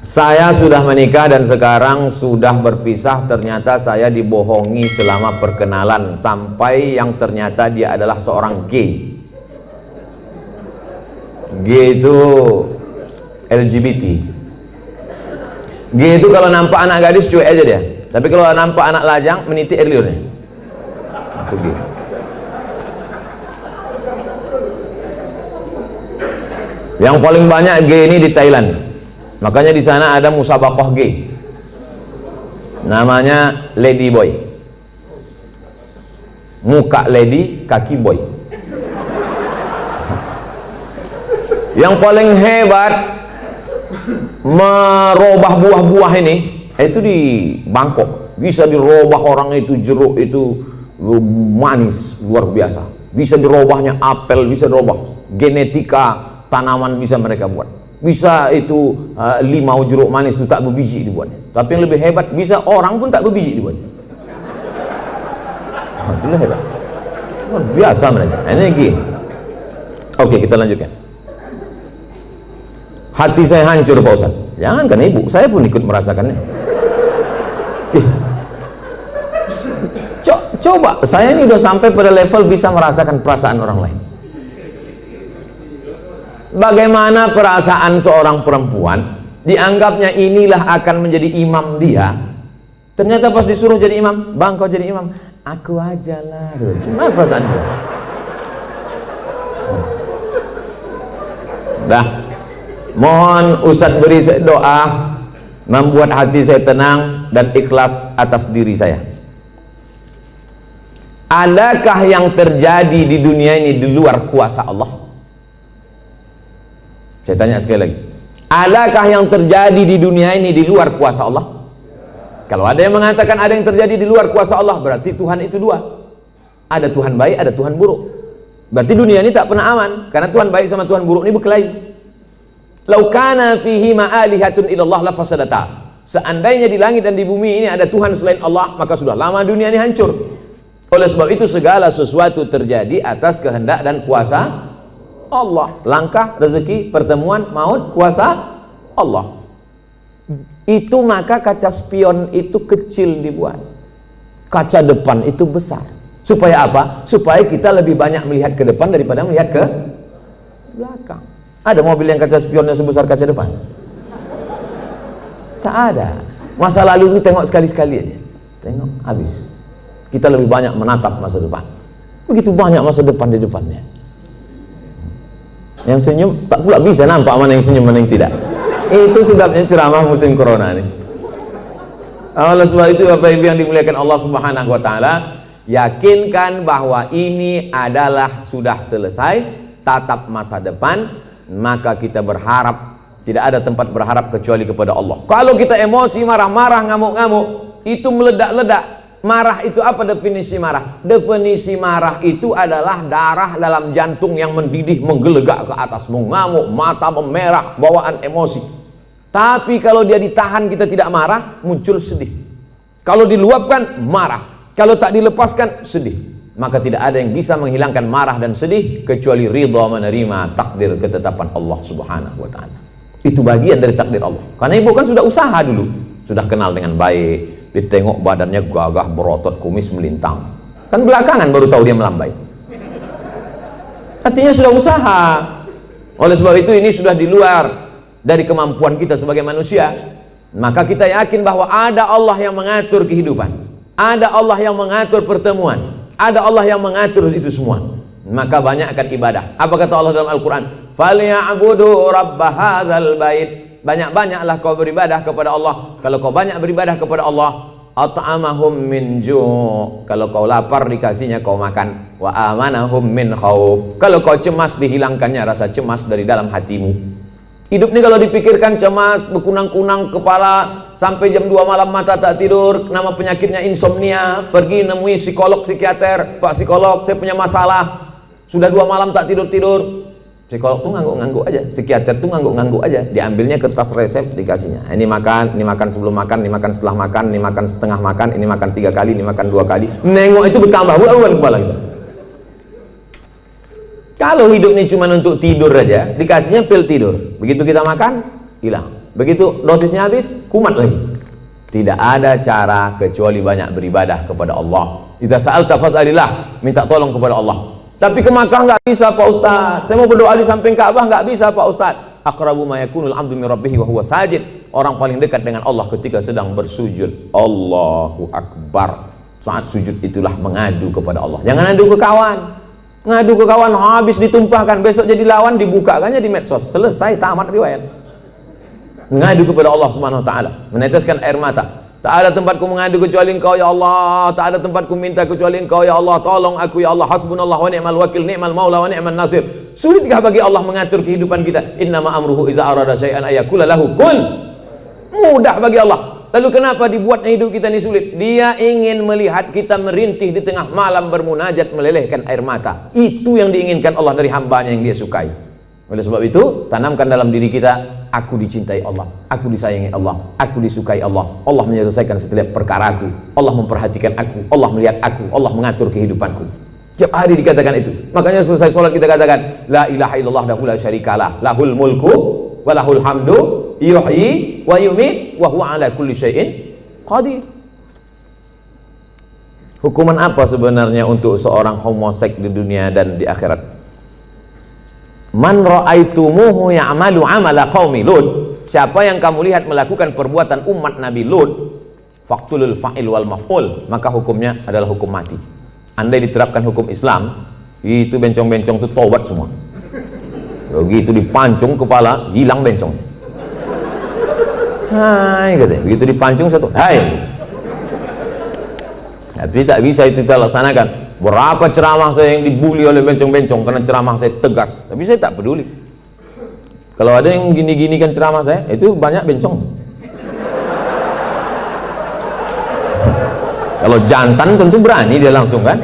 Saya sudah menikah dan sekarang sudah berpisah. Ternyata saya dibohongi selama perkenalan, sampai yang ternyata dia adalah seorang gay. Gay itu LGBT. Gay itu kalau nampak anak gadis cuek aja dia, tapi kalau nampak anak lajang meniti air liurnya. Itu gay. Yang paling banyak gay ini di Thailand. Makanya di sana ada musabaqah gay. Namanya Lady Boy. Muka lady, kaki boy. Yang paling hebat merubah buah-buah ini itu di Bangkok. Bisa dirubah orang itu, jeruk itu manis luar biasa. Bisa dirubahnya apel, bisa dirubah genetika tanaman, bisa mereka buat. Bisa itu limau jeruk manis itu tak berbiji dibuatnya. Tapi yang lebih hebat, bisa orang pun tak berbiji dibuatnya. Itulah hebat. Luar biasa mereka. Ini gini. Oke, kita lanjutkan. Hati saya hancur Pak Ustaz. Jangankan ibu, saya pun ikut merasakannya. Coba, saya ini udah sampai pada level bisa merasakan perasaan orang lain. Bagaimana perasaan seorang perempuan dianggapnya inilah akan menjadi imam dia, ternyata pas disuruh jadi imam, bang kau jadi imam, aku aja lah. Cuma perasaan itu. Dah, mohon Ustadz beri doa membuat hati saya tenang dan ikhlas atas diri saya. Adakah yang terjadi di dunia ini di luar kuasa Allah? Saya tanya sekali lagi, adakah yang terjadi di dunia ini di luar kuasa Allah? Kalau ada yang mengatakan ada yang terjadi di luar kuasa Allah, berarti Tuhan itu dua. Ada Tuhan baik, ada Tuhan buruk. Berarti dunia ini tak pernah aman, karena Tuhan baik sama Tuhan buruk ini berkelahi. Lau kana fihi ma'alihatun illallah la fasadata. Seandainya di langit dan di bumi ini ada Tuhan selain Allah, maka sudah lama dunia ini hancur. Oleh sebab itu segala sesuatu terjadi atas kehendak dan kuasa Allah. Langkah, rezeki, pertemuan, maut, kuasa Allah. Itu maka kaca spion itu kecil dibuat, kaca depan itu besar. Supaya apa? Supaya kita lebih banyak melihat ke depan daripada melihat ke belakang. Ada mobil yang kaca spionnya sebesar kaca depan? Tak ada. Masa lalu itu tengok sekali-sekali aja, tengok habis. Kita lebih banyak menatap masa depan. Begitu banyak masa depan di depannya. Yang senyum tak pula bisa nampak mana yang senyum mana yang tidak. Itu sebabnya ceramah musim corona ini. Oleh sebab itu Bapak Ibu yang dimuliakan Allah Subhanahu wa taala, yakinkan bahwa ini adalah sudah selesai, tatap masa depan, maka kita berharap, tidak ada tempat berharap kecuali kepada Allah. Kalau kita emosi, marah-marah, ngamuk-ngamuk, itu meledak-ledak. Marah itu apa definisi marah? Definisi marah itu adalah darah dalam jantung yang mendidih, menggelegak ke atas, mengamuk, mata memerah, bawaan emosi. Tapi kalau dia ditahan, kita tidak marah, muncul sedih. Kalau diluapkan, marah. Kalau tak dilepaskan, sedih. Maka tidak ada yang bisa menghilangkan marah dan sedih kecuali ridha menerima takdir ketetapan Allah Subhanahu wa taala. Itu bagian dari takdir Allah. Karena ibu kan sudah usaha dulu, sudah kenal dengan baik. Ditengok badannya gagah, berotot, kumis melintang. Kan belakangan baru tahu dia melambai. Artinya sudah usaha. Oleh sebab itu ini sudah di luar dari kemampuan kita sebagai manusia. Maka kita yakin bahwa ada Allah yang mengatur kehidupan, ada Allah yang mengatur pertemuan, ada Allah yang mengatur itu semua. Maka banyakkan ibadah. Apa kata Allah dalam Al-Quran? Falya'budu rabb hadzal bait. Banyak-banyaklah kau beribadah kepada Allah. Kalau kau banyak beribadah kepada Allah, at'amahum min ju'. Kalau kau lapar dikasihnya kau makan. Wa amanahum min khauf. Kalau kau cemas dihilangkannya rasa cemas dari dalam hatimu. Hidup ini kalau dipikirkan cemas, berkunang-kunang kepala, sampai jam 2 malam mata tak tidur, nama penyakitnya insomnia, pergi nemui psikolog, psikiater, Pak psikolog saya punya masalah, sudah 2 malam tak tidur-tidur. Psikolog tuh ngangguk-ngangguk aja, psikiater tuh ngangguk-ngangguk aja, diambilnya kertas resep dikasihnya. Ini makan sebelum makan, ini makan setelah makan, ini makan setengah makan, ini makan 3 kali, ini makan 2 kali. Nengok itu bertambah bukan kepala kita. Kalau hidup ini cuma untuk tidur aja, dikasihnya pil tidur. Begitu kita makan, hilang. Begitu dosisnya habis, kumat lagi. Tidak ada cara kecuali banyak beribadah kepada Allah. Idza sa'alta fas'alillah, minta tolong kepada Allah. Tapi ke Makkah nggak bisa Pak Ustaz. Saya mau berdoa di samping Ka'bah nggak bisa Pak Ustaz. Aqrabu ma yakunul 'abdu min rabbih wa huwa sajid. Orang paling dekat dengan Allah ketika sedang bersujud. Allahu Akbar. Saat sujud itulah mengadu kepada Allah. Jangan adu ke kawan. Ngadu ke kawan habis ditumpahkan, besok jadi lawan dibukakannya di medsos. Selesai, tamat riwayat. Mengadu kepada Allah Subhanahu wa taala, meneteskan air mata. Tak ada tempatku mengadu kecuali Engkau ya Allah, tak ada tempatku minta kecuali Engkau ya Allah, tolong aku ya Allah, hasbunallah wa ni'mal wakil, ni'mal maula wa ni'man nasir. Sulitkah bagi Allah mengatur kehidupan kita? Innama amruhu iza arada syai'an ayakula lahu kun. Mudah bagi Allah. Lalu kenapa dibuatnya hidup kita ini sulit? Dia ingin melihat kita merintih di tengah malam bermunajat melelehkan air mata. Itu yang diinginkan Allah dari hambanya yang dia sukai. Oleh sebab itu, tanamkan dalam diri kita, aku dicintai Allah, aku disayangi Allah, aku disukai Allah. Allah menyelesaikan setiap perkaraku, Allah memperhatikan aku, Allah melihat aku, Allah mengatur kehidupanku. Tiap hari dikatakan itu. Makanya selesai sholat kita katakan, la ilaha illallah la syarikalah, lahul mulku wa lahul hamdu, yuhyi wa yumit wa huwa ala kulli syai'in qadir. Hukuman apa sebenarnya untuk seorang homoseks di dunia dan di akhirat? Man ra'aitumuhu ya'malu 'amala qaumi Lut. Siapa yang kamu lihat melakukan perbuatan umat Nabi Lut, faqtulul fa'il wal maf'ul, maka hukumnya adalah hukum mati. Andai diterapkan hukum Islam, itu bencong-bencong itu taubat semua. Begitu dipancung kepala, hilang bencong. Hai katanya, begitu dipancung satu, hai. Tapi tak bisa itu kita laksanakan. Berapa ceramah saya yang dibully oleh bencong-bencong karena ceramah saya tegas, tapi saya tak peduli. Kalau ada yang gini-gini kan ceramah saya, itu banyak bencong. Kalau jantan tentu berani dia langsung kan.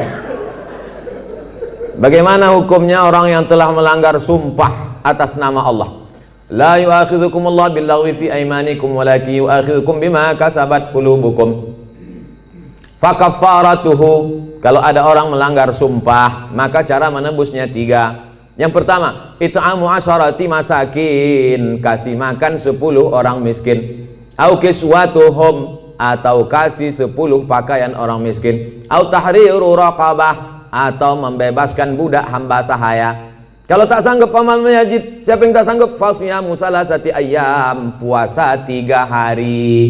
Bagaimana hukumnya orang yang telah melanggar sumpah atas nama Allah? La yu'akhidhukumullahu billaghwi fi aymanikum walakin yu'akhidhukum bima kasabat qulubukum. Fakaffaratuhu, kalau ada orang melanggar sumpah, maka cara menebusnya 3. Yang pertama, it'amu asyarati masakin, kasih makan 10 orang miskin. Au kiswatuhum, atau kasih 10 pakaian orang miskin. Au tahriru raqabah, atau membebaskan budak hamba sahaya. Kalau tak sanggup paman majid, siapa yang tak sanggup? Fasyamu salasati ayyam, puasa 3 hari.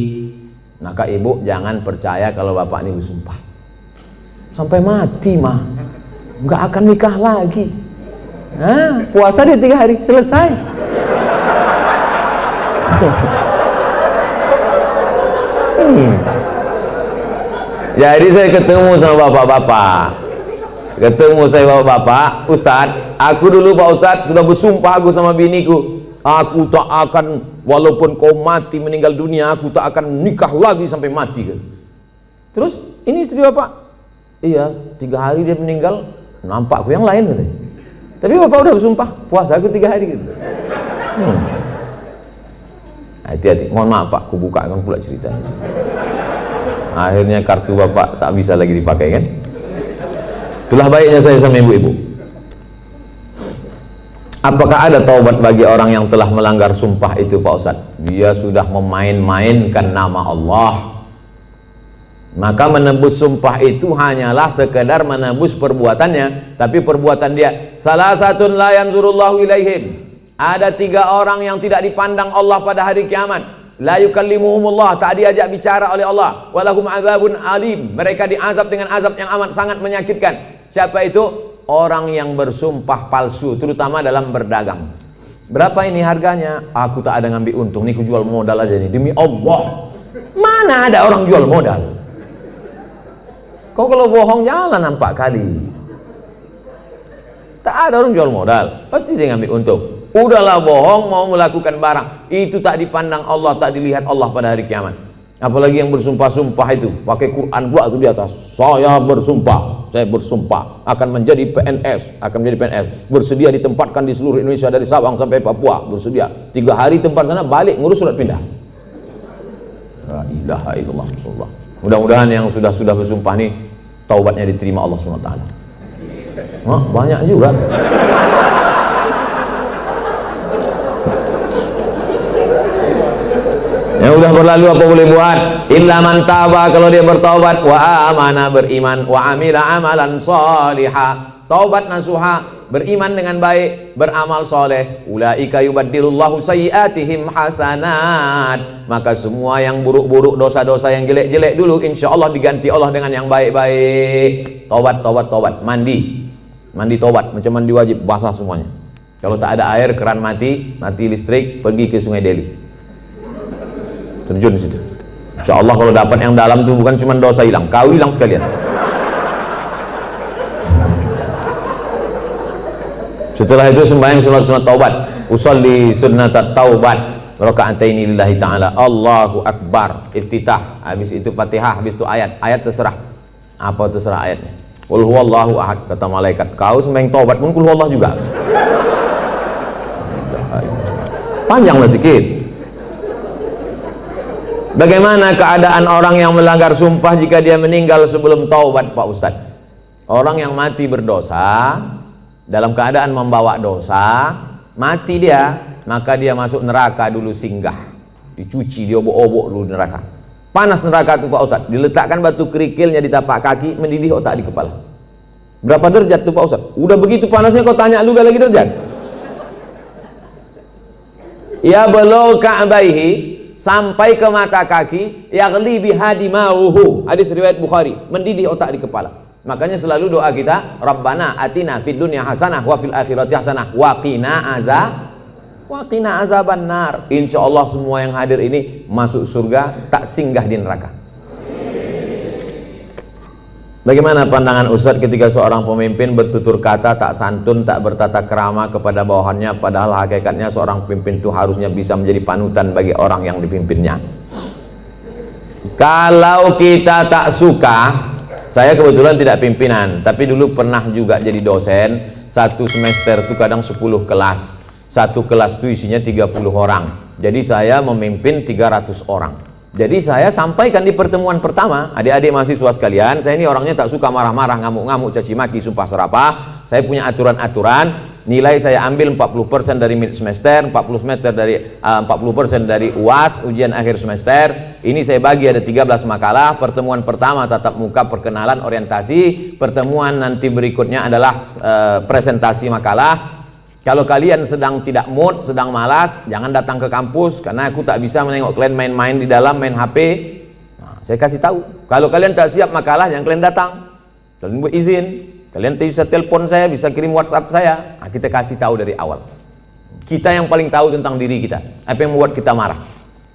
Maka ibu jangan percaya kalau bapak ini bersumpah sampai mati mah nggak akan nikah lagi. Nah, puasa dia 3 hari selesai. Jadi saya ketemu sama bapak-bapak, bapak-bapak, Ustadz, aku dulu Pak Ustadz sudah bersumpah aku sama biniku, aku tak akan, walaupun kau mati meninggal dunia, aku tak akan nikah lagi sampai mati kan. Terus ini istri bapak, iya 3 hari dia meninggal, nampak aku yang lain katanya. Tapi bapak udah bersumpah puasa aku 3 hari gitu. Hati-hati, mohon maaf Pak, aku bukakan pula ceritanya. Akhirnya kartu bapak tak bisa lagi dipakai kan. Itulah baiknya saya sama ibu-ibu. Apakah ada taubat bagi orang yang telah melanggar sumpah itu Pak Ustadz? Dia sudah memain-mainkan nama Allah. Maka menebus sumpah itu hanyalah sekedar menebus perbuatannya, tapi perbuatan dia. Salah satu la yanzurullahu ilaihim. Ada 3 orang yang tidak dipandang Allah pada hari kiamat. La yukallimuhumullah, tak diajak bicara oleh Allah. Walahum azabun alim. Mereka diazab dengan azab yang amat sangat menyakitkan. Siapa itu? Orang yang bersumpah palsu, terutama dalam berdagang. Berapa ini harganya? Aku tak ada ngambil untung, nih aku jual modal aja nih, demi Allah. Mana ada orang jual modal? Kau kalau bohong jalan 4 kali. Tak ada orang jual modal, pasti dia ngambil untung. Udahlah bohong, mau melakukan barang, itu tak dipandang Allah, tak dilihat Allah pada hari kiamat. Apalagi yang bersumpah-sumpah itu, pakai Quran pula tuh di atas. Saya bersumpah akan menjadi PNS, bersedia ditempatkan di seluruh Indonesia dari Sabang sampai Papua, bersedia 3 hari tempat sana, balik ngurus surat pindah. La ilaha illallah. Mudah-mudahan yang sudah bersumpah nih taubatnya diterima Allah SWT. Banyak juga. berlalu apa boleh buat? Illa man taba, kalau dia bertaubat, wa amana, beriman, wa amila amalan salihah, taubat nasuha, beriman dengan baik, beramal soleh, ulaika yubaddilullahu sayyiatihim hasanat, maka semua yang buruk-buruk, dosa-dosa yang jelek-jelek dulu insya Allah diganti Allah dengan yang baik-baik. Taubat, mandi taubat, macam mandi wajib, basah semuanya. Kalau tak ada air, keran mati listrik, pergi ke Sungai Deli, terjun situ. Insya Allah kalau dapat yang dalam tuh bukan cuma dosa hilang, kau hilang sekalian. Setelah itu sembahyang sunat taubat, usolli sunnat taubat, raka'ataini lillahi ta'ala, Allahu Akbar, iftitah, habis itu Fatihah, habis itu ayat terserah, apa terserah ayatnya. Qul huwallahu ahad, kata malaikat, kau sembahyang taubat pun qul huwallah juga. Panjanglah sedikit. Bagaimana keadaan orang yang melanggar sumpah jika dia meninggal sebelum taubat, Pak Ustadz? Orang yang mati berdosa, dalam keadaan membawa dosa, mati dia, maka dia masuk neraka dulu, singgah, dicuci, diobok-obok dulu neraka. Panas neraka itu Pak Ustadz, diletakkan batu kerikilnya di tapak kaki, mendidih otak di kepala. Berapa derajat tuh Pak Ustadz? Udah begitu panasnya kau tanya lu gak lagi derajat? Ya belum ka'baihi, sampai ke mata kaki, yaghli bihadi mauhu, hadis riwayat Bukhari, mendidih otak di kepala. Makanya selalu doa kita, Rabbana atina fid dunya hasanah wa fil akhirati hasanah wa qina azaban nar. Insya Allah semua yang hadir ini masuk surga, tak singgah di neraka. Bagaimana pandangan Ustadz ketika seorang pemimpin bertutur kata tak santun, tak bertata krama kepada bawahannya, padahal hakikatnya seorang pemimpin itu harusnya bisa menjadi panutan bagi orang yang dipimpinnya. Kalau kita tak suka, saya kebetulan tidak pimpinan, tapi dulu pernah juga jadi dosen. Satu semester itu kadang 10 kelas. Satu kelas itu isinya 30 orang. Jadi saya memimpin 300 orang. Jadi saya sampaikan di pertemuan pertama, adik-adik mahasiswa sekalian, saya ini orangnya tak suka marah-marah, ngamuk-ngamuk, caci maki, sumpah serapah. Saya punya aturan-aturan. Nilai saya ambil 40% dari mid semester, 40% dari UAS, ujian akhir semester. Ini saya bagi ada 13 makalah. Pertemuan pertama tatap muka, perkenalan, orientasi. Pertemuan nanti berikutnya adalah presentasi makalah. Kalau kalian sedang tidak mood, sedang malas, jangan datang ke kampus, karena aku tak bisa menengok kalian main-main di dalam, main HP. Nah, saya kasih tahu, kalau kalian tak siap makalah, jangan kalian datang. Kalian buat izin, kalian bisa telepon saya, bisa kirim WhatsApp saya. Nah, kita kasih tahu dari awal. Kita yang paling tahu tentang diri kita, apa yang membuat kita marah.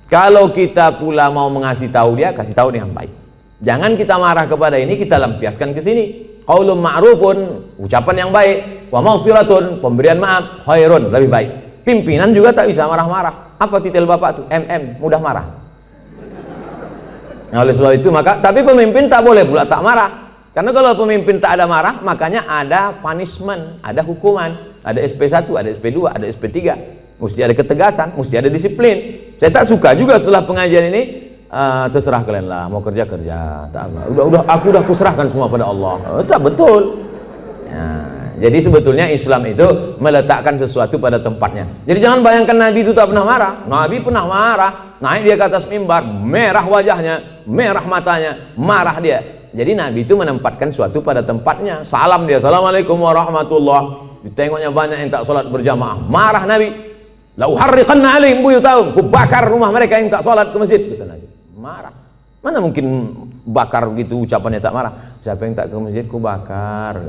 Kalau kita pula mau mengasih tahu dia, kasih tahu dengan baik. Jangan kita marah kepada ini, kita lampiaskan ke sini. Qaulun ma'rufun, ucapan yang baik, wa maghfiratun, pemberian maaf, khairun, lebih baik. Pimpinan juga tak bisa marah-marah. Apa titel Bapak tuh? Mudah marah. Nah, oleh sebab itu maka, tapi pemimpin tak boleh pula tak marah. Karena kalau pemimpin tak ada marah, makanya ada punishment, ada hukuman, ada SP1, ada SP2, ada SP3. Mesti ada ketegasan, mesti ada disiplin. Saya tak suka juga setelah pengajian ini, terserah kalian lah, mau kerja tak apa. Aku udah kuserahkan semua pada Allah. Tak betul. Ya, jadi sebetulnya Islam itu meletakkan sesuatu pada tempatnya. Jadi jangan bayangkan Nabi itu tak pernah marah. Nabi pernah marah, naik dia ke atas mimbar, merah wajahnya, merah matanya, marah dia. Jadi Nabi itu menempatkan sesuatu pada tempatnya. Salam dia, assalamualaikum warahmatullah. Ditengoknya banyak yang tak sholat berjamaah, marah Nabi. La uharriqanna alaihim buyutahum, ku bakar rumah mereka yang tak sholat ke masjid, kata Nabi. Marah. Mana mungkin bakar gitu ucapannya tak marah. Siapa yang tak ke masjid ku bakar.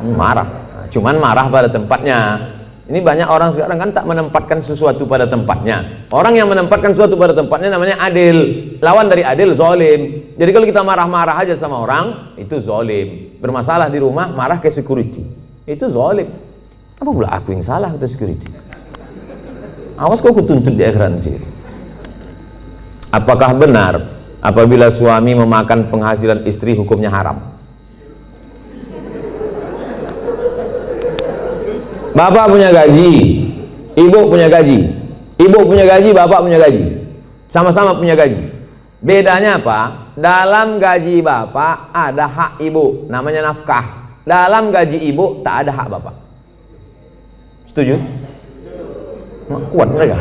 Marah. Cuman marah pada tempatnya. Ini banyak orang sekarang kan tak menempatkan sesuatu pada tempatnya. Orang yang menempatkan sesuatu pada tempatnya namanya adil. Lawan dari adil zalim. Jadi kalau kita marah-marah aja sama orang, itu zalim. Bermasalah di rumah, marah ke security, itu zalim. Apa pula aku yang salah kata security? Awas kau kutuntut di akhirat nanti. Apakah benar apabila suami memakan penghasilan istri hukumnya haram? Bapak punya gaji, ibu punya gaji. Ibu punya gaji, bapak punya gaji. Sama-sama punya gaji. Bedanya apa? Dalam gaji bapak ada hak ibu, namanya nafkah. Dalam gaji ibu tak ada hak bapak. Setuju? Kuat mereka.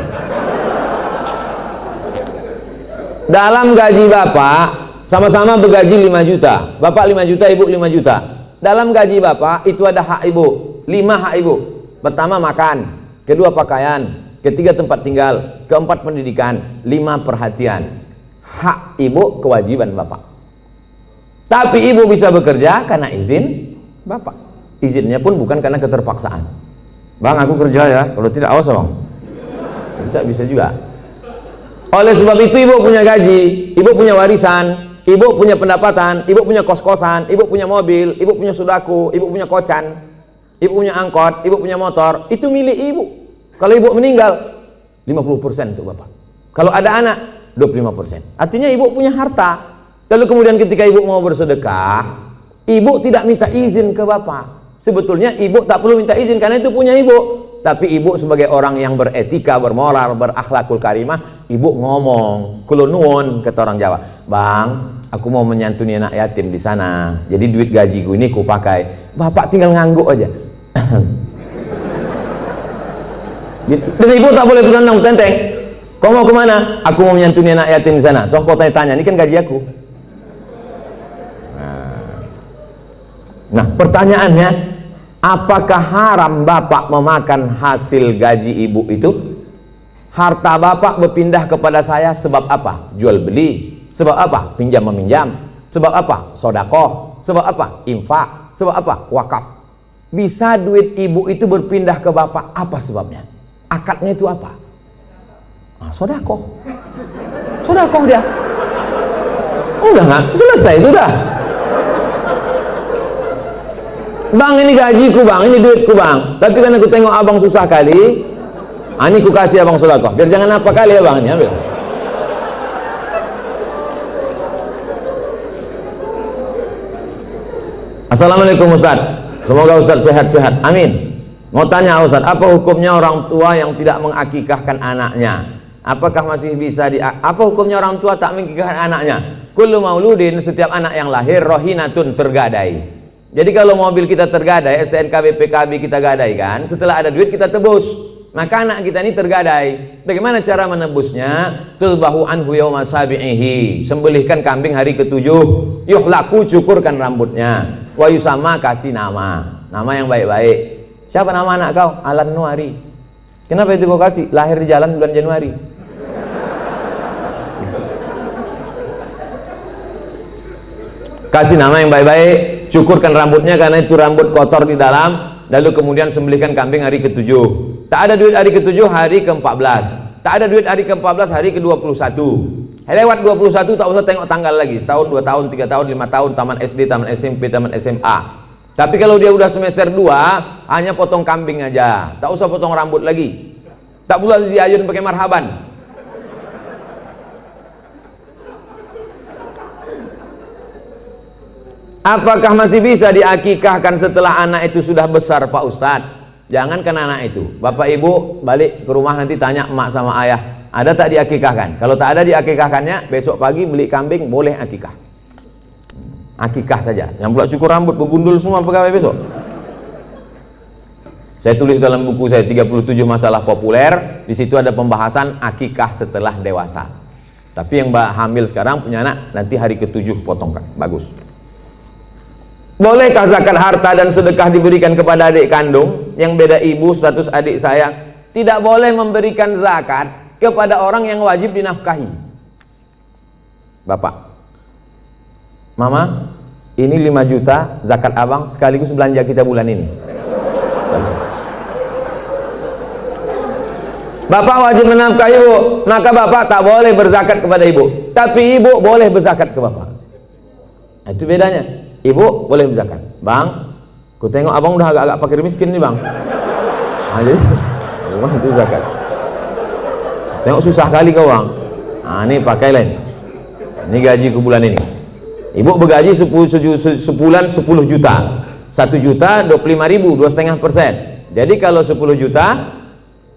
Dalam gaji bapak, sama-sama bergaji 5 juta. Bapak 5 juta, ibu 5 juta. Dalam gaji bapak itu ada hak ibu, 5 hak ibu. Pertama makan, kedua pakaian, ketiga tempat tinggal, keempat pendidikan, 5 perhatian. Hak ibu, kewajiban bapak. Tapi ibu bisa bekerja karena izin bapak. Izinnya pun bukan karena keterpaksaan. Bang, aku kerja ya, kalau tidak awas bang. Tidak bisa juga. Oleh sebab itu ibu punya gaji, ibu punya warisan, ibu punya pendapatan, ibu punya kos-kosan, ibu punya mobil, ibu punya sodako, ibu punya kocan, ibu punya angkot, ibu punya motor. Itu milik ibu. Kalau ibu meninggal, 50% untuk bapak. Kalau ada anak, 25%. Artinya ibu punya harta. Lalu kemudian ketika ibu mau bersedekah, ibu tidak minta izin ke bapak. Sebetulnya ibu tak perlu minta izin karena itu punya ibu. Tapi ibu sebagai orang yang beretika, bermoral, berakhlakul karimah, ibu ngomong, kulo nuwun, kata orang Jawa, bang, aku mau menyantuni anak yatim di sana. Jadi duit gajiku ini ku pakai. Bapak tinggal ngangguk aja. Gitu. Dan ibu tak boleh bertandang tenteng. Kau mau kemana? Aku mau menyantuni anak yatim di sana. So kau tanya, ini kan gaji aku. Nah, pertanyaannya, apakah haram bapak memakan hasil gaji ibu itu? Harta bapak berpindah kepada saya sebab apa? Jual beli. Sebab apa? Pinjam meminjam. Sebab apa? Sodakoh. Sebab apa? Infak. Sebab apa? Wakaf. Bisa duit ibu itu berpindah ke bapak, apa sebabnya? Akadnya itu apa? Nah, sodakoh. Sodakoh dia. Udah nggak? Selesai itu dah. Bang, ini gajiku bang, ini duitku bang. Tapi kan aku tengok abang susah kali, ini ku kasih abang sodakoh. Biar jangan apa kali ya bang, ini ambil. Assalamualaikum Ustaz. Semoga Ustaz sehat-sehat. Amin. Mau tanya Ustaz, apa hukumnya orang tua yang tidak mengakikahkan anaknya? Apakah masih bisa apa hukumnya orang tua tak mengakikahkan anaknya? Kullu mauludin, setiap anak yang lahir rohinatun, tergadai. Jadi kalau mobil kita tergadai, STNK BPKB kita gadaikan, setelah ada duit kita tebus. Maka anak kita ini tergadai. Bagaimana cara menebusnya? Tulbahu anhu yawma sabi'ihi, sembelihkan kambing hari ke-7. Yuhlaku, cukurkan rambutnya. Wa yusama, kasih nama yang baik-baik. Siapa nama anak kau? Alan Nuari. Kenapa itu kau kasih? Lahir di jalan bulan Januari. Kasih nama yang baik-baik, cukurkan rambutnya karena itu rambut kotor di dalam. Lalu kemudian sembelihkan kambing hari ke-7. Tak ada duit hari ke-7, hari ke-14. Tak ada duit hari ke-14, hari ke-21. Lewat 21 tak usah tengok tanggal lagi. Setahun, 2 tahun, 3 tahun, 5 tahun, taman SD, taman SMP, taman SMA. Tapi kalau dia udah semester 2, hanya potong kambing aja. Tak usah potong rambut lagi. Tak pula diayun pakai marhaban. Apakah masih bisa diakikahkan setelah anak itu sudah besar Pak Ustadz? Jangankan anak itu, bapak ibu balik ke rumah nanti tanya emak sama ayah, ada tak diakikahkan? Kalau tak ada diakikahkannya, besok pagi beli kambing, boleh akikah. Akikah saja. Yang pula cukur rambut, begundul semua pegawai besok. Saya tulis dalam buku saya 37 masalah populer, di situ ada pembahasan akikah setelah dewasa. Tapi yang hamil sekarang punya anak, nanti hari ke-7 potongkan, bagus. Bolehkah zakat harta dan sedekah diberikan kepada adik kandung yang beda ibu status adik saya? Tidak boleh memberikan zakat kepada orang yang wajib dinafkahi. Bapak, Mama, ini 5 juta zakat abang sekaligus belanja kita bulan ini. Bapak wajib menafkahi ibu, maka bapak tak boleh berzakat kepada ibu. Tapi ibu boleh berzakat ke bapak. Itu bedanya. Ibu boleh berzakat. Bang, ku tengok abang udah agak-agak fakir miskin nih bang. Nah, jadi bang itu zakat. Tengok susah kali kau bang. Nah, ini pakai lain. Ini gaji ku bulan ini. Ibu bergaji sebulan 10 juta. 1 juta 25.000, 2,5%. Jadi kalau 10 juta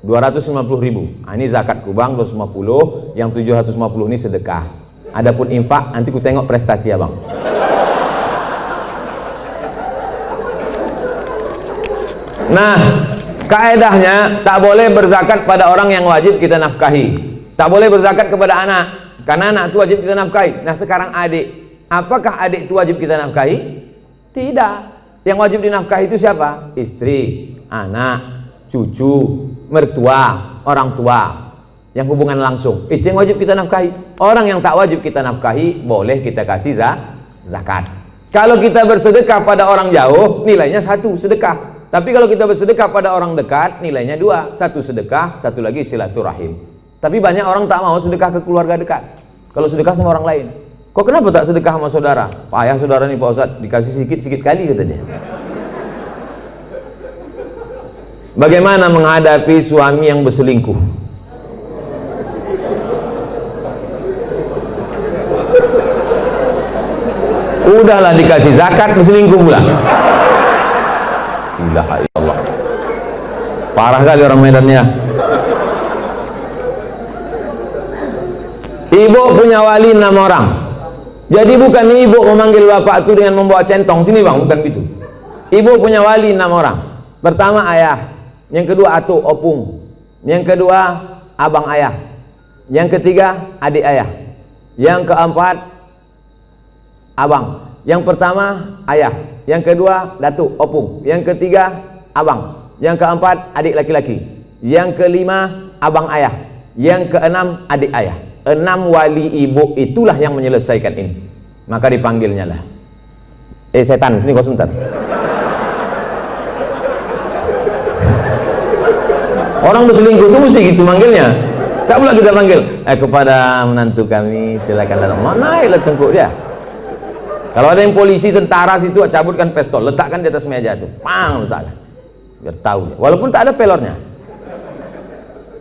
250.000. Nah, ini zakatku bang 250, yang 750 ini sedekah. Adapun infak nanti ku tengok prestasi abang. Nah, kaedahnya tak boleh berzakat pada orang yang wajib kita nafkahi. Tak boleh berzakat kepada anak. karena anak itu wajib kita nafkahi. Nah sekarang adik, apakah adik itu wajib kita nafkahi? Tidak. Yang wajib dinafkahi itu siapa? Istri, anak, cucu, mertua, orang tua, yang hubungan langsung. Itu yang wajib kita nafkahi. Orang yang tak wajib kita nafkahi boleh kita kasih zakat. Kalau kita bersedekah pada orang jauh, nilainya 1 sedekah. Tapi kalau kita bersedekah pada orang dekat, nilainya 2. 1 sedekah, 1 lagi silaturahim. Tapi banyak orang tak mau sedekah ke keluarga dekat. Kalau sedekah sama orang lain, kok kenapa tak sedekah sama saudara? Payah saudara nih Pak Ustadz, dikasih sikit-sikit kali kata dia. Bagaimana menghadapi suami yang berselingkuh? Udahlah dikasih zakat, berselingkuh pula. Ilaha illallah. Parah kali orang Medannya. Ibu punya wali 6 orang. Jadi bukan ibu memanggil bapak itu dengan membawa centong, sini bang, bukan gitu. Ibu punya wali 6 orang. Pertama ayah, yang kedua atuk opung, yang kedua abang ayah, yang ketiga adik ayah, yang keempat abang. Yang pertama ayah, yang kedua datuk opung, yang ketiga abang, yang keempat adik laki-laki, yang kelima abang ayah, yang keenam adik ayah. 6 wali ibu itulah yang menyelesaikan ini. Maka dipanggilnya lah, setan, sini kau sebentar. Orang berselingkuh itu mesti gitu manggilnya. Tak pula kita panggil, kepada menantu kami silakan datang. Mana naiklah tengkuk dia. Kalau ada yang polisi, tentara situ, cabutkan pistol, letakkan di atas meja tuh, pang, letakkan, biar tahu dia. Walaupun tak ada pelornya.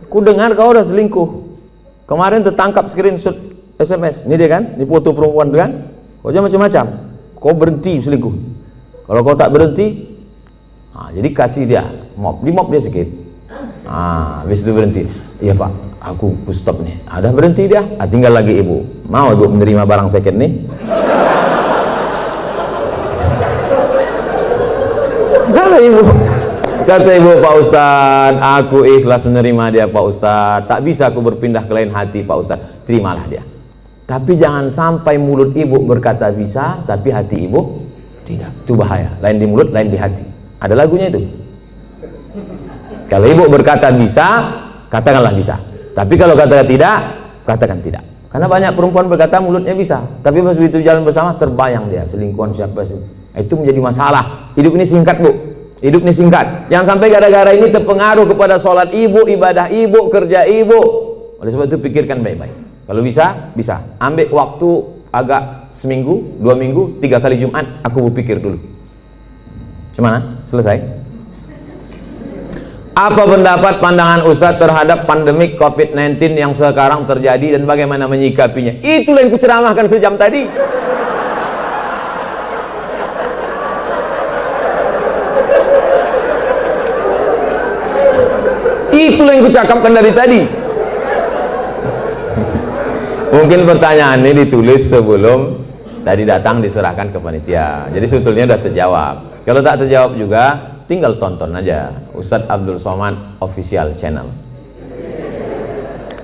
Ku dengar kau udah selingkuh. Kemarin tertangkap screenshot SMS. Ini dia kan, ini foto perempuan tu kan. Kau jangan macam-macam. Kau berhenti selingkuh. Kalau kau tak berhenti, jadi kasih dia mop, di mop dia sikit. Habis itu berhenti. Iya pak, aku stop nih. Ada berhenti dia. Tinggal lagi ibu. Mau ibu menerima barang second nih? Kata ibu, Pak Ustadz, aku ikhlas menerima dia Pak Ustadz. Tak bisa aku berpindah ke lain hati Pak Ustadz. Terimalah dia. Tapi jangan sampai mulut ibu berkata bisa, tapi hati ibu tidak. Itu bahaya. Lain di mulut, lain di hati. Ada lagunya itu. Kalau ibu berkata bisa, katakanlah bisa. Tapi kalau katakan tidak, katakan tidak. Karena banyak perempuan berkata mulutnya bisa, tapi pas begitu jalan bersama terbayang dia selingkuhan siapa sih. Itu menjadi masalah. Hidup ini singkat bu. Hidup ini singkat. Jangan sampai gara-gara ini terpengaruh kepada sholat ibu, ibadah ibu, kerja ibu. Oleh sebab itu pikirkan baik-baik. Kalau bisa, bisa. Ambil waktu agak seminggu, 2 minggu, 3 kali Jumat. Aku berpikir dulu. Gimana? Selesai? Apa pendapat pandangan Ustadz terhadap pandemik COVID-19 yang sekarang terjadi dan bagaimana menyikapinya? Itulah yang kuceramahkan sejam tadi. Itulah yang kucakapkan dari tadi. Mungkin pertanyaan ini ditulis sebelum tadi datang diserahkan ke panitia. Jadi sebetulnya sudah terjawab. Kalau tak terjawab juga, tinggal tonton aja Ustadz Abdul Somad Official Channel.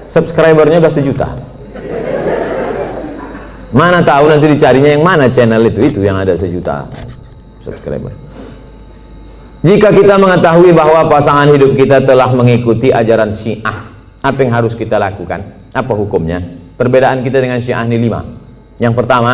Subscribernya udah 1 juta. Mana tahu nanti dicarinya yang mana channel itu yang ada 1 juta subscriber. Jika kita mengetahui bahwa pasangan hidup kita telah mengikuti ajaran Syiah, apa yang harus kita lakukan? Apa hukumnya? Perbedaan kita dengan Syiah ini 5. Yang pertama,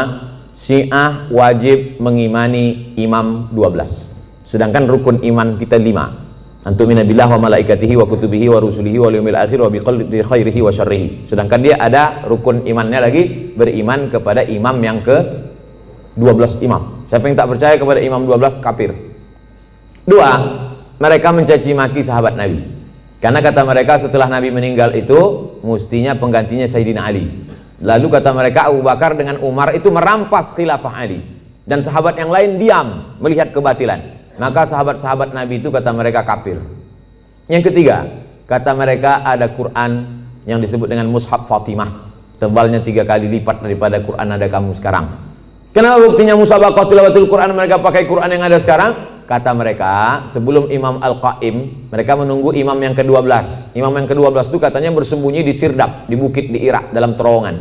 Syiah wajib mengimani imam 12. Sedangkan rukun iman kita 5. Antumina billah wa malaikatihi wa kutubihi wa rusulihi wa yaumil akhir wa biqadri khairihi wa syarrihi. Sedangkan dia ada rukun imannya lagi, beriman kepada imam yang ke 12 imam. Siapa yang tak percaya kepada imam 12 kafir. 2, mereka mencaci maki sahabat Nabi. Karena kata mereka setelah Nabi meninggal itu mestinya penggantinya Sayyidina Ali. Lalu kata mereka Abu Bakar dengan Umar itu merampas khilafah Ali. Dan sahabat yang lain diam melihat kebatilan. Maka sahabat-sahabat Nabi itu kata mereka kafir. Yang ketiga, kata mereka ada Quran yang disebut dengan Mushaf Fatimah. Tebalnya 3 kali lipat daripada Quran ada kamu sekarang. Kenapa buktinya musabaqah tilawatul Quran mereka pakai Quran yang ada sekarang? Kata mereka, sebelum Imam Al-Qaim, mereka menunggu imam yang ke-12. Imam yang ke-12 itu katanya bersembunyi di Sirdab, di bukit di Irak, dalam terowongan.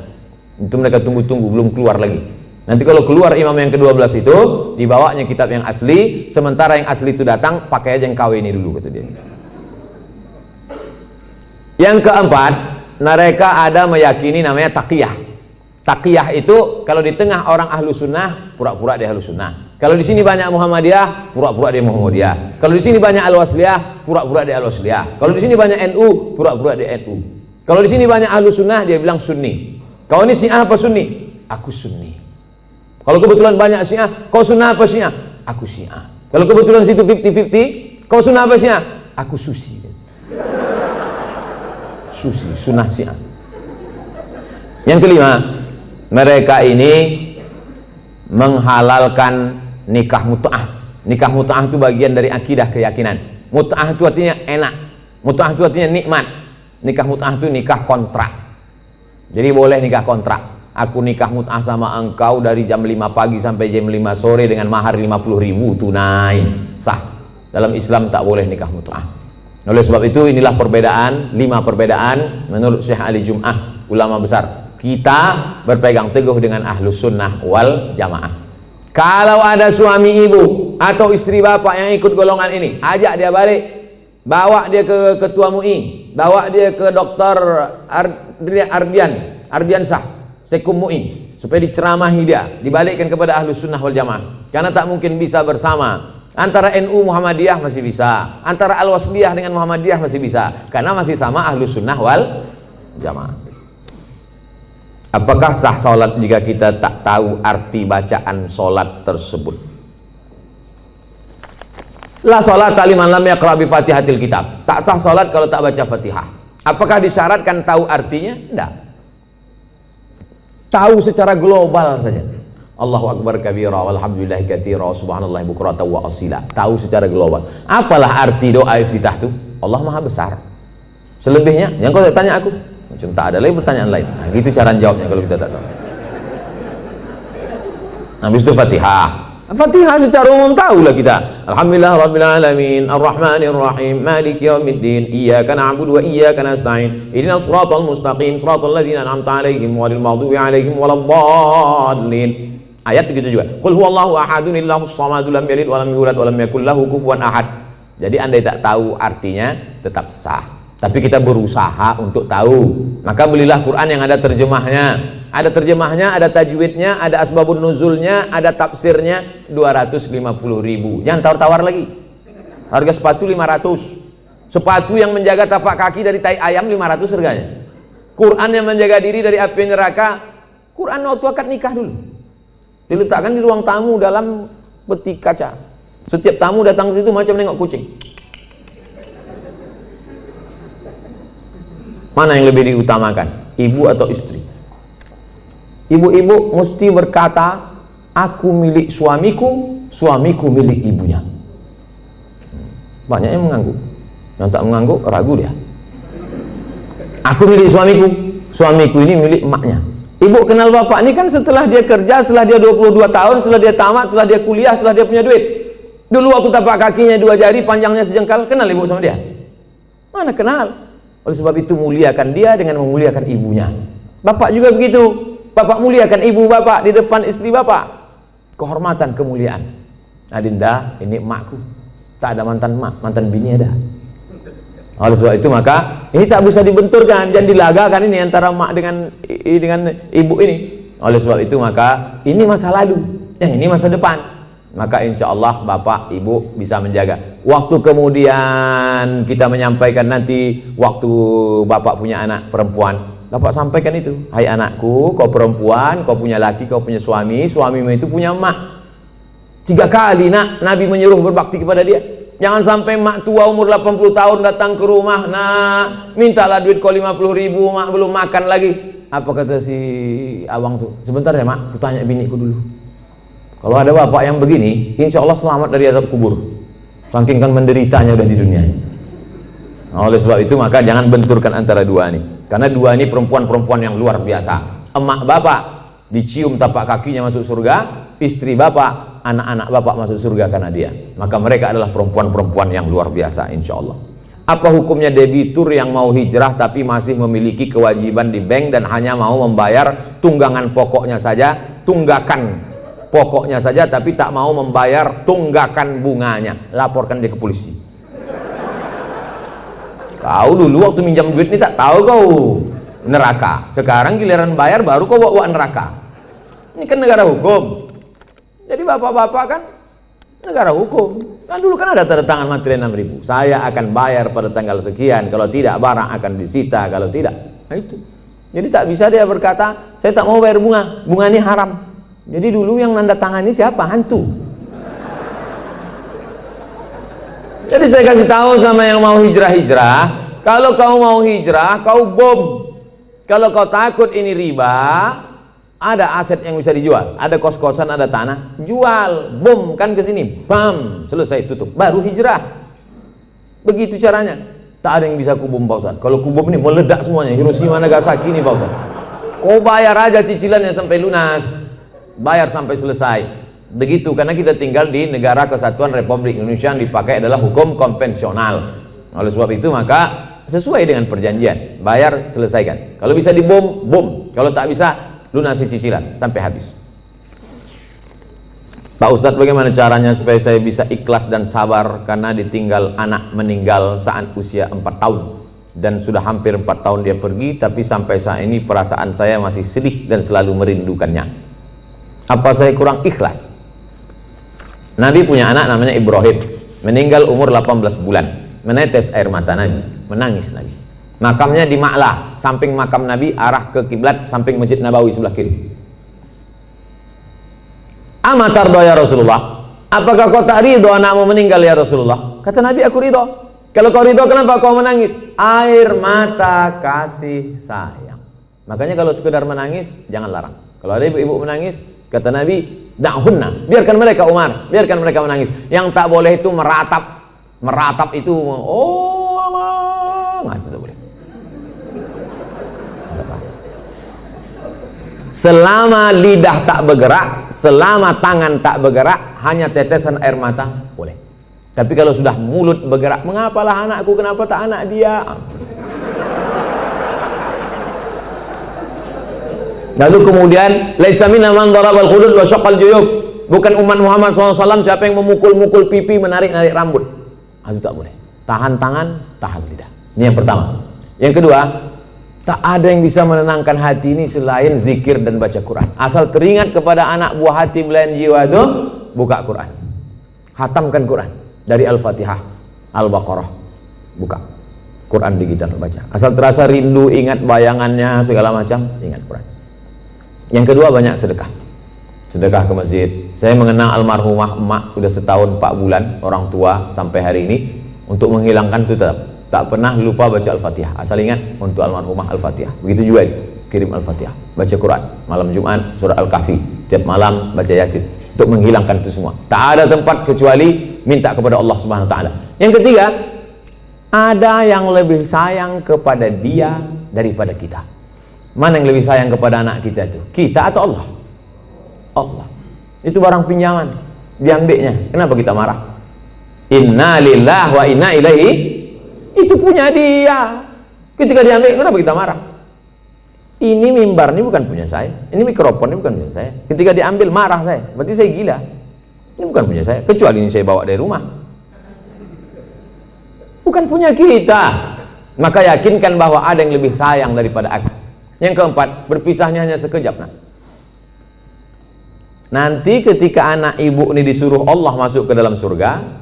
Itu mereka tunggu-tunggu, belum keluar lagi. Nanti kalau keluar imam yang ke-12 itu, dibawanya kitab yang asli, sementara yang asli itu datang, pakai aja yang KW ini dulu, kata dia. Yang keempat, mereka ada meyakini namanya taqiyah. Taqiyah itu kalau di tengah orang ahlu sunnah, pura-pura dia ahlu sunnah. Kalau di sini banyak Muhammadiyah, pura-pura dia Muhammadiyah. Kalau di sini banyak Al-Wasliyah, pura-pura dia Al-Wasliyah. Kalau di sini banyak NU, pura-pura dia NU. Kalau di sini banyak ahlu sunnah, dia bilang Sunni. Kau ini Syiah apa Sunni? Aku Sunni. Kalau kebetulan banyak Syiah, kau sunnah apa Syiah? Aku Syiah. Kalau kebetulan situ 50-50, kau sunnah apa Syiah? Aku Susi. Susi, sunnah Syiah. Yang kelima, mereka ini menghalalkan nikah mut'ah. Nikah mut'ah itu bagian dari akidah, keyakinan. Mut'ah itu artinya enak, mut'ah itu artinya nikmat. Nikah mut'ah itu nikah kontrak. Jadi boleh nikah kontrak. Aku nikah mut'ah sama engkau dari jam 5 pagi sampai jam 5 sore dengan mahar 50.000 tunai, sah. Dalam Islam tak boleh nikah mut'ah. Oleh sebab itu inilah perbedaan, 5 perbedaan menurut Syekh Ali Jum'ah, ulama besar. Kita berpegang teguh dengan ahlus sunnah wal jamaah. Kalau ada suami ibu atau istri bapak yang ikut golongan ini, ajak dia balik, bawa dia ke ketua MUI, bawa dia ke dokter Ardiansah Sekum MUI, supaya diceramahi dia, dibalikkan kepada ahlus sunnah wal jamaah. Karena tak mungkin bisa bersama. Antara NU Muhammadiyah masih bisa, antara Al-Wasliyah dengan Muhammadiyah masih bisa, karena masih sama ahlus sunnah wal jamaah. Apakah sah sholat jika kita tak tahu arti bacaan sholat tersebut? La sholat liman lam yaqra bi fatihatil kitab. Tak sah sholat kalau tak baca Fatihah. Apakah disyaratkan tahu artinya? Tidak. Tahu secara global saja. Allahu akbar kabira walhamdulillahi katsira subhanallahi bukratan wa asila. Tahu secara global. Apalah arti doa iftitah itu? Allah Maha besar. Selebihnya yang kau tanya aku, macam tak ada lagi pertanyaan lain. Nah, gitu cara jawabnya kalau kita tak tahu. Habis itu Fatihah. Fatihah secara umum tahulah kita. Alhamdulillah rabbil alamin, arrahmanir rahim, maliki yaumiddin, iyyaka na'budu wa iyyaka nasta'in, ihdinas siratal mustaqim, siratal ladzina an'amta 'alaihim ghairil maghdubi 'alaihim waladdallin. Ayat begitu juga. Qul huwallahu ahadun illahus samad lam yalid wa lam yulad wa lam yakul lahu kufuwan ahad. Jadi andai tak tahu artinya tetap sah. Tapi kita berusaha untuk tahu. Maka belilah Quran yang ada terjemahnya. Ada terjemahnya, ada tajwidnya, ada asbabun nuzulnya, ada tafsirnya. 250.000. Jangan tawar-tawar lagi. Harga sepatu 500. Sepatu yang menjaga tapak kaki dari tai ayam 500 harganya. Quran yang menjaga diri dari api neraka. Quran waktu akad nikah dulu. Diletakkan di ruang tamu dalam peti kaca. Setiap tamu datang ke situ macam nengok kucing. Mana yang lebih diutamakan, ibu atau istri? Ibu-ibu mesti berkata, aku milik suamiku, suamiku milik ibunya. Banyak yang mengangguk. Yang tak mengangguk ragu dia. Aku milik suamiku, suamiku ini milik emaknya. Ibu kenal bapak ini kan setelah dia kerja, setelah dia 22 tahun, setelah dia tamat, setelah dia kuliah, setelah dia punya duit. Dulu waktu tapak kakinya 2 jari, panjangnya sejengkal, kenal ibu sama dia? Mana kenal? Oleh sebab itu muliakan dia dengan memuliakan ibunya. Bapak juga begitu. Bapak muliakan ibu bapak di depan istri bapak. Kehormatan, kemuliaan. Adinda, ini emakku. Tak ada mantan emak, mantan bini ada. Oleh sebab itu maka ini tak bisa dibenturkan, jangan dilagakan ini antara emak dengan ibu ini. Oleh sebab itu maka ini masa lalu, yang ini masa depan. Maka insya Allah bapak ibu bisa menjaga. Waktu kemudian kita menyampaikan nanti waktu bapak punya anak perempuan, bapak sampaikan itu, hai anakku, kau perempuan, kau punya laki, kau punya suami, suamimu itu punya emak. 3 kali nak Nabi menyuruh berbakti kepada dia. Jangan sampai mak tua umur 80 tahun datang ke rumah, nak mintalah duit kau 50.000, mak belum makan lagi. Apa kata si abang tuh? Sebentar ya mak, aku tanya biniku dulu. Kalau ada bapak yang begini, insya Allah selamat dari azab kubur. Saking kan menderitanya udah di dunia. Nah, oleh sebab itu maka jangan benturkan antara dua ini. Karena dua ini perempuan-perempuan yang luar biasa. Emak bapak dicium tapak kakinya masuk surga, istri bapak, anak-anak bapak masuk surga karena dia. Maka mereka adalah perempuan-perempuan yang luar biasa insya Allah. Apa hukumnya debitur yang mau hijrah tapi masih memiliki kewajiban di bank dan hanya mau membayar tunggakan pokoknya saja, tapi tak mau membayar tunggakan bunganya? Laporkan dia ke polisi. Kau dulu waktu minjam duit ini tak tahu kau neraka, sekarang giliran bayar baru kau bawa neraka. Ini kan negara hukum. Jadi bapak-bapak kan negara hukum. Kan dulu kan ada tanda tangan materi 6.000. Saya akan bayar pada tanggal sekian, kalau tidak barang akan disita, kalau tidak. Nah itu. Jadi tak bisa dia berkata, saya tak mau bayar bunga, bunga ini haram. Jadi dulu yang nanda tangani siapa? Hantu. Jadi saya kasih tahu sama yang mau hijrah-hijrah, kalau kau mau hijrah, kau bom. Kalau kau takut ini riba, ada aset yang bisa dijual, ada kos-kosan, ada tanah, jual, bom kan ke sini, bam, selesai, tutup, baru hijrah. Begitu caranya. Tak ada yang bisa kubom Pak Ustaz. Kalau kubom ini meledak semuanya, Hiroshima Nagasaki ini Pak Ustaz. Kau bayar aja cicilannya sampai lunas, bayar sampai selesai. Begitu, karena kita tinggal di negara kesatuan Republik Indonesia yang dipakai adalah hukum konvensional. Oleh sebab itu maka sesuai dengan perjanjian, bayar, selesaikan. Kalau bisa dibom, bom. Kalau tak bisa, lunasi cicilan sampai habis. Pak Ustadz, bagaimana caranya supaya saya bisa ikhlas dan sabar karena ditinggal anak meninggal saat usia 4 tahun dan sudah hampir 4 tahun dia pergi, tapi sampai saat ini perasaan saya masih sedih dan selalu merindukannya. Apa saya kurang ikhlas? Nabi punya anak namanya Ibrahim, meninggal umur 18 bulan, menetes air mata Nabi, menangis Nabi. Makamnya di Ma'lah, samping makam Nabi, arah ke kiblat, samping Masjid Nabawi sebelah kiri. Amatardo ya Rasulullah, apakah kau tak ridho anakmu meninggal ya Rasulullah? Kata Nabi, aku ridho. Kalau kau ridho, kenapa kau menangis? Air mata kasih sayang. Makanya kalau sekedar menangis, jangan larang. Kalau ada ibu-ibu menangis, kata Nabi, da'hunna, biarkan mereka Umar, biarkan mereka menangis. Yang tak boleh itu meratap itu, oh Allah, nggak boleh. Selama lidah tak bergerak, selama tangan tak bergerak, hanya tetesan air mata boleh. Tapi kalau sudah mulut bergerak, mengapalah anakku, kenapa tak anak dia? Lalu kemudian, laisa minna man darabal khudud wa syaqqal juyub. Bukan umat Muhammad SAW siapa yang memukul-mukul pipi, menarik-narik rambut. Itu tak boleh. Tahan tangan, tahan lidah. Ini yang pertama. Yang kedua, tak ada yang bisa menenangkan hati ini selain zikir dan baca Quran. Asal teringat kepada anak buah hati belayan jiwa itu, buka Quran, hatamkan Quran dari Al-Fatihah, Al-Baqarah, buka Quran digital baca. Asal terasa rindu, ingat bayangannya segala macam, ingat Quran. Yang kedua, banyak sedekah, sedekah ke masjid. Saya mengenal almarhumah emak sudah setahun 4 bulan, orang tua sampai hari ini. Untuk menghilangkan itu tetap tak pernah lupa baca Al-Fatihah. Asal ingat untuk almarhumah Al-Fatihah. Begitu juga kirim Al-Fatihah, baca Quran, malam Jumat surah Al-Kahfi, tiap malam baca Yasin, untuk menghilangkan itu semua. Tak ada tempat kecuali minta kepada Allah Subhanahu wa taala. Yang ketiga, ada yang lebih sayang kepada dia daripada kita. Mana yang lebih sayang kepada anak kita itu? Kita atau Allah? Allah. Itu barang pinjaman, diambilnya. Kenapa kita marah? Inna lillahi wa inna ilaihi, itu punya dia. Ketika diambil, kenapa kita marah? Ini mimbar ini bukan punya saya, ini mikrofon ini bukan punya saya. Ketika diambil marah saya, berarti saya gila. Ini bukan punya saya, kecuali ini saya bawa dari rumah. Bukan punya kita. Maka yakinkan bahwa ada yang lebih sayang daripada aku. Yang keempat, berpisahnya hanya sekejap. Nanti ketika anak ibu ini disuruh Allah masuk ke dalam surga,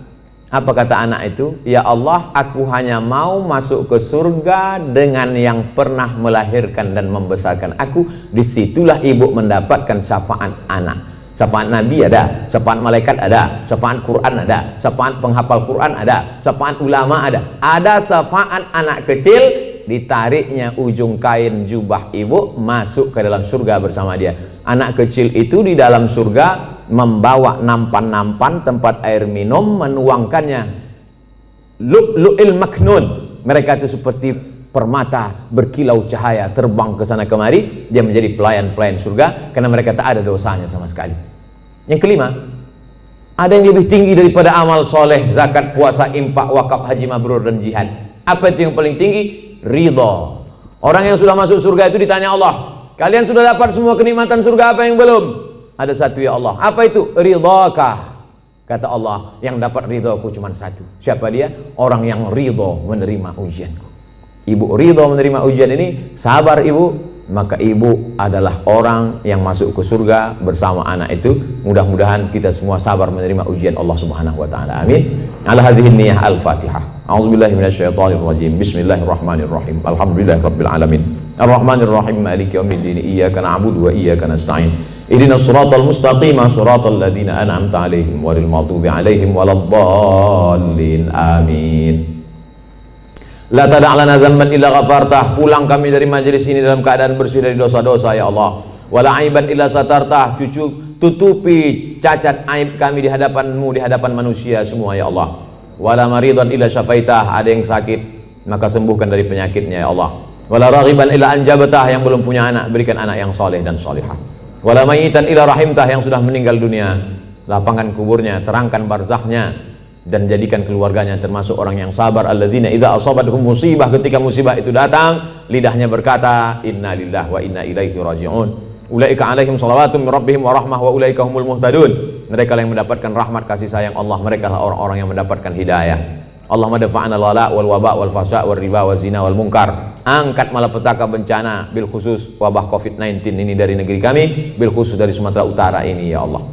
apa kata anak itu? Ya Allah, aku hanya mau masuk ke surga dengan yang pernah melahirkan dan membesarkan aku. Disitulah ibu mendapatkan syafaat anak. Syafaat Nabi ada, syafaat malaikat ada, syafaat Quran ada, syafaat penghafal Quran ada, syafaat ulama ada. Ada syafaat anak kecil, ditariknya ujung kain jubah ibu masuk ke dalam surga bersama dia. Anak kecil itu di dalam surga membawa nampan-nampan tempat air minum, menuangkannya lu'lu'il maknun. Mereka itu seperti permata berkilau cahaya, terbang ke sana kemari. Dia menjadi pelayan-pelayan surga karena mereka tak ada dosanya sama sekali. Yang kelima, ada yang lebih tinggi daripada amal soleh, zakat, puasa, infak, wakaf, haji mabrur dan jihad. Apa itu yang paling tinggi? Ridha. Orang yang sudah masuk surga itu ditanya Allah, kalian sudah dapat semua kenikmatan surga, apa yang belum? Ada satu ya Allah. Apa itu? Ridhakah? Kata Allah, yang dapat ridhaku cuma satu. Siapa dia? Orang yang ridha menerima ujianku. Ibu ridha menerima ujian ini, sabar ibu, maka ibu adalah orang yang masuk ke surga bersama anak itu. Mudah-mudahan kita semua sabar menerima ujian Allah Subhanahu wa taala. Amin. Ala hadhihi niyyah al-Fatihah. A'udzubillahi minasyaitonir rajim. Bismillahirrahmanirrahim. Alhamdulillahirabbil alamin. Arrahmanirrahim. Maliki yaumiddin. Iyyaka na'budu wa iyyaka nasta'in. Ihdinas siratal mustaqim, siratal ladzina an'amta 'alaihim ghairil maghdubi 'alaihim waladdallin. Amin. La tada' lana dzamban illa ghafartah. Pulang kami dari majelis ini dalam keadaan bersih dari dosa-dosa ya Allah. Wala aiban illa satartah. Tutupi cacat aib kami di hadapan-Mu, di hadapan manusia semua ya Allah. Wala maridan illa syafaitah. Ada yang sakit, maka sembuhkan dari penyakitnya ya Allah. Wala raghiban illa anjabatah. Yang belum punya anak, berikan anak yang soleh dan solihah. Wala mayitan illa rahimtah. Yang sudah meninggal dunia, lapangkan kuburnya, terangkan barzahnya, dan jadikan keluarganya termasuk orang yang sabar. Alladzina idza asabatuhum musibah. Ketika musibah itu datang, lidahnya berkata inna lillahi wa inna ilaihi raji'un. Ulaika alaihim salawatun min rabbihim wa rahmah wa ulaika humul muhtadun. Mereka yang mendapatkan rahmat kasih sayang Allah, mereka lah orang-orang yang mendapatkan hidayah. Allahumma dafa'na al-wala wal waba wal fasya wal riba wal zina wal munkar. Angkat malapetaka bencana bil khusus wabah Covid-19 ini dari negeri kami, bil khusus dari Sumatera Utara ini ya Allah.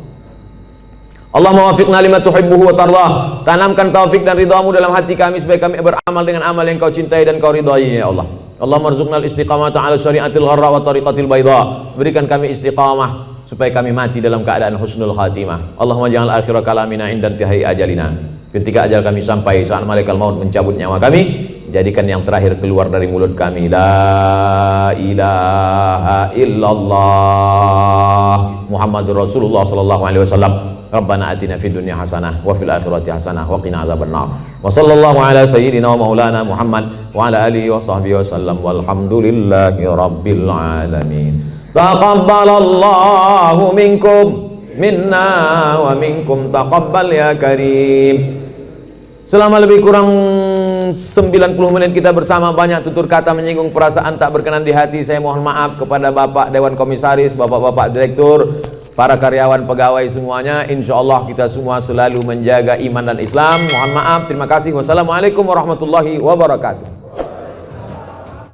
Allahumma wafiqna lima tuhibbuhu wa tardah. Tanamkan taufik dan ridhamu dalam hati kami supaya kami beramal dengan amal yang Kau cintai dan Kau ridhai ya Allah. Allahumma rzuqnal istiqamata ala syariatil gharra wa tariqatil bayda. Berikan kami istiqamah supaya kami mati dalam keadaan husnul khatimah. Allahumma ja'al akhira kalamina inda intihai ajalina. Ketika ajal kami sampai, saat malaikat maut mencabut nyawa kami, jadikan yang terakhir keluar dari mulut kami la ilaha illallah Muhammadur Rasulullah sallallahu alaihi wasallam. Rabbana atina fid dunya hasanah wa fil akhirati hasanah wa qina adzabannar. Wa sallallahu ala sayyidina wa maulana Muhammad wa ala alihi wa sahbihi wasallam walhamdulillahi rabbil alamin. Taqabbalallahu minkum minna wa minkum taqabbal ya karim. Selama lebih kurang 90 menit kita bersama, banyak tutur kata menyinggung perasaan tak berkenan di hati. Saya mohon maaf kepada Bapak Dewan Komisaris, Bapak-bapak Direktur, para karyawan, pegawai semuanya. Insya Allah kita semua selalu menjaga iman dan Islam. Mohon maaf, terima kasih. Wassalamualaikum warahmatullahi wabarakatuh.